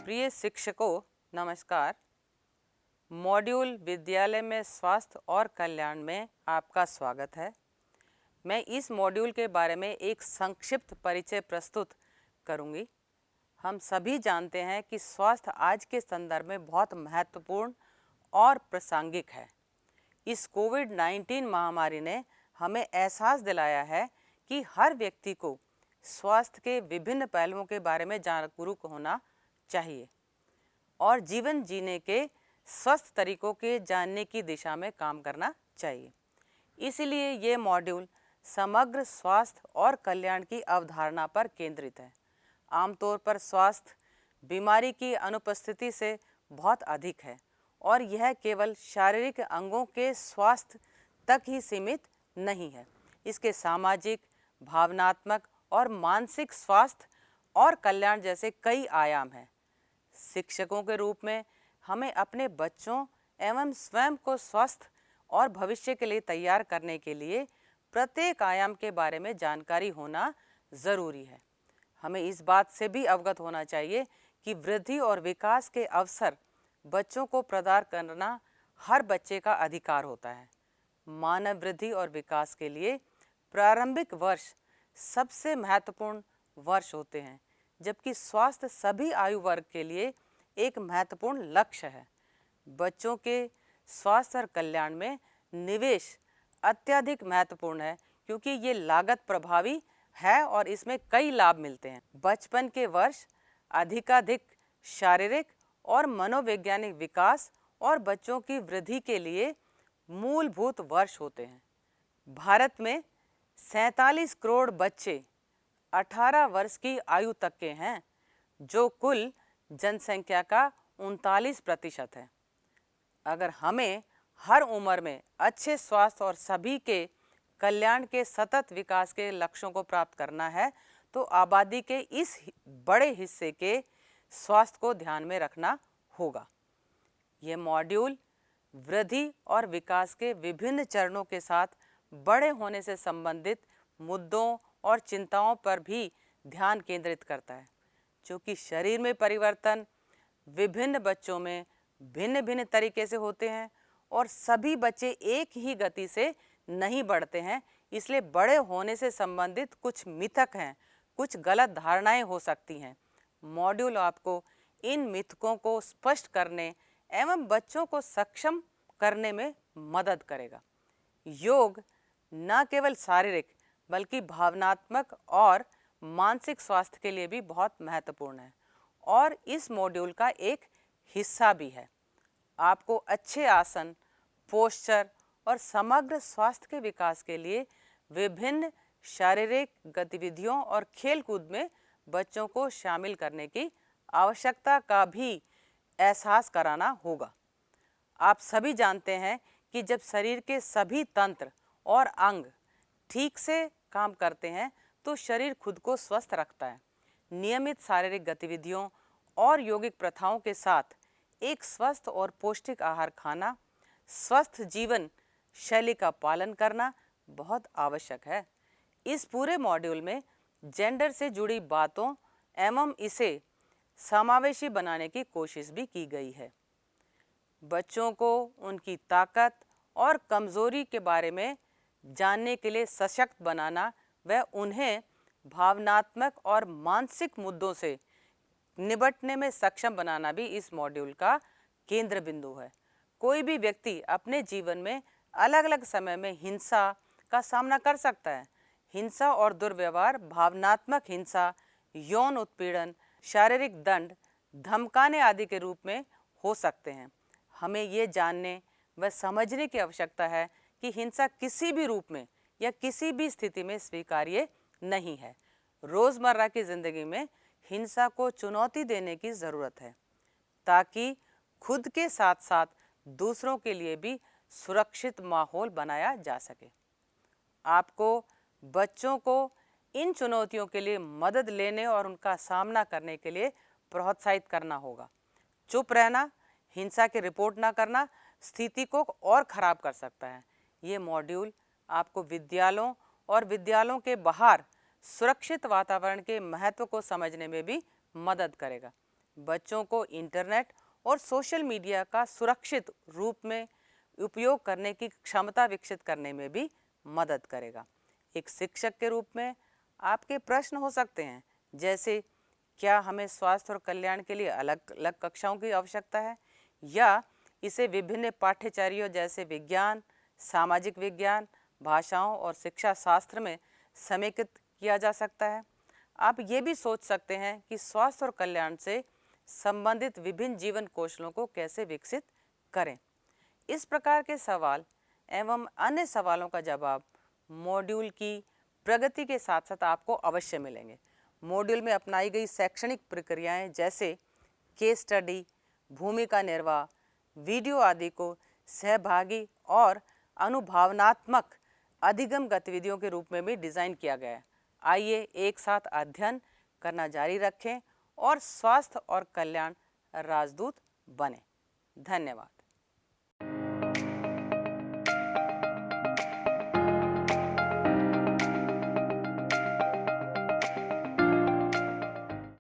प्रिय शिक्षकों, नमस्कार। मॉड्यूल विद्यालय में स्वास्थ्य और कल्याण में आपका स्वागत है। मैं इस मॉड्यूल के बारे में एक संक्षिप्त परिचय प्रस्तुत करूंगी। हम सभी जानते हैं कि स्वास्थ्य आज के संदर्भ में बहुत महत्वपूर्ण और प्रासंगिक है। इस कोविड-19 महामारी ने हमें एहसास दिलाया है कि हर व्यक्ति को स्वास्थ्य के विभिन्न पहलुओं के बारे में जागरूक होना चाहिए और जीवन जीने के स्वस्थ तरीकों के जानने की दिशा में काम करना चाहिए। इसलिए ये मॉड्यूल समग्र स्वास्थ्य और कल्याण की अवधारणा पर केंद्रित है। आमतौर पर स्वास्थ्य बीमारी की अनुपस्थिति से बहुत अधिक है और यह केवल शारीरिक अंगों के स्वास्थ्य तक ही सीमित नहीं है। इसके सामाजिक, भावनात्मक और मानसिक स्वास्थ्य और कल्याण जैसे कई आयाम हैं। शिक्षकों के रूप में हमें अपने बच्चों एवं स्वयं को स्वस्थ और भविष्य के लिए तैयार करने के लिए प्रत्येक आयाम के बारे में जानकारी होना ज़रूरी है। हमें इस बात से भी अवगत होना चाहिए कि वृद्धि और विकास के अवसर बच्चों को प्रदान करना हर बच्चे का अधिकार होता है। मानव वृद्धि और विकास के लिए प्रारंभिक वर्ष सबसे महत्वपूर्ण वर्ष होते हैं, जबकि स्वास्थ्य सभी आयु वर्ग के लिए एक महत्वपूर्ण लक्ष्य है। बच्चों के स्वास्थ्य और कल्याण में निवेश अत्यधिक महत्वपूर्ण है क्योंकि ये लागत प्रभावी है और इसमें कई लाभ मिलते हैं। बचपन के वर्ष अधिकाधिक शारीरिक और मनोवैज्ञानिक विकास और बच्चों की वृद्धि के लिए मूलभूत वर्ष होते हैं। भारत में 47 करोड़ बच्चे 18 वर्ष की आयु तक के हैं, जो कुल जनसंख्या का 39% है। अगर हमें हर उम्र में अच्छे स्वास्थ्य और सभी के कल्याण के सतत विकास के लक्ष्यों को प्राप्त करना है, तो आबादी के इस बड़े हिस्से के स्वास्थ्य को ध्यान में रखना होगा। ये मॉड्यूल वृद्धि और विकास के विभिन्न चरणों के साथ बड़े होने से संबंधित मुद्दों और चिंताओं पर भी ध्यान केंद्रित करता है। क्योंकि शरीर में परिवर्तन विभिन्न बच्चों में भिन्न भिन्न तरीके से होते हैं और सभी बच्चे एक ही गति से नहीं बढ़ते हैं, इसलिए बड़े होने से संबंधित कुछ मिथक हैं, कुछ गलत धारणाएं हो सकती हैं। मॉड्यूल आपको इन मिथकों को स्पष्ट करने एवं बच्चों को सक्षम करने में मदद करेगा। योग न केवल शारीरिक बल्कि भावनात्मक और मानसिक स्वास्थ्य के लिए भी बहुत महत्वपूर्ण है और इस मॉड्यूल का एक हिस्सा भी है। आपको अच्छे आसन, पोस्चर और समग्र स्वास्थ्य के विकास के लिए विभिन्न शारीरिक गतिविधियों और खेलकूद में बच्चों को शामिल करने की आवश्यकता का भी एहसास कराना होगा। आप सभी जानते हैं कि जब शरीर के सभी तंत्र और अंग ठीक से काम करते हैं तो शरीर खुद को स्वस्थ रखता है। नियमित शारीरिक गतिविधियों और यौगिक प्रथाओं के साथ एक स्वस्थ और पौष्टिक आहार खाना, स्वस्थ जीवन शैली का पालन करना बहुत आवश्यक है। इस पूरे मॉड्यूल में जेंडर से जुड़ी बातों एवं इसे समावेशी बनाने की कोशिश भी की गई है। बच्चों को उनकी ताकत और कमजोरी के बारे में जानने के लिए सशक्त बनाना व उन्हें भावनात्मक और मानसिक मुद्दों से निपटने में सक्षम बनाना भी इस मॉड्यूल का केंद्र बिंदु है। कोई भी व्यक्ति अपने जीवन में अलग अलग समय में हिंसा का सामना कर सकता है। हिंसा और दुर्व्यवहार भावनात्मक हिंसा, यौन उत्पीड़न, शारीरिक दंड, धमकाने आदि के रूप में हो सकते हैं। हमें ये जानने व समझने की आवश्यकता है कि हिंसा किसी भी रूप में या किसी भी स्थिति में स्वीकार्य नहीं है। रोज़मर्रा की ज़िंदगी में हिंसा को चुनौती देने की ज़रूरत है ताकि खुद के साथ साथ दूसरों के लिए भी सुरक्षित माहौल बनाया जा सके। आपको बच्चों को इन चुनौतियों के लिए मदद लेने और उनका सामना करने के लिए प्रोत्साहित करना होगा। चुप रहना, हिंसा की रिपोर्ट ना करना स्थिति को और ख़राब कर सकता है। ये मॉड्यूल आपको विद्यालयों और विद्यालयों के बाहर सुरक्षित वातावरण के महत्व को समझने में भी मदद करेगा। बच्चों को इंटरनेट और सोशल मीडिया का सुरक्षित रूप में उपयोग करने की क्षमता विकसित करने में भी मदद करेगा। एक शिक्षक के रूप में आपके प्रश्न हो सकते हैं, जैसे क्या हमें स्वास्थ्य और कल्याण के लिए अलग अलग कक्षाओं की आवश्यकता है, या इसे विभिन्न पाठ्यचर्यों जैसे विज्ञान, सामाजिक विज्ञान, भाषाओं और शिक्षा शास्त्र में समेकित किया जा सकता है। आप ये भी सोच सकते हैं कि स्वास्थ्य और कल्याण से संबंधित विभिन्न जीवन कौशलों को कैसे विकसित करें। इस प्रकार के सवाल एवं अन्य सवालों का जवाब मॉड्यूल की प्रगति के साथ साथ आपको अवश्य मिलेंगे। मॉड्यूल में अपनाई गई शैक्षणिक प्रक्रियाएं जैसे केस स्टडी, भूमिका निर्वाह, वीडियो आदि को सहभागी और अनुभवनात्मक अधिगम गतिविधियों के रूप में भी डिज़ाइन किया गया है। आइए एक साथ अध्ययन करना जारी रखें और स्वास्थ्य और कल्याण राजदूत बने। धन्यवाद।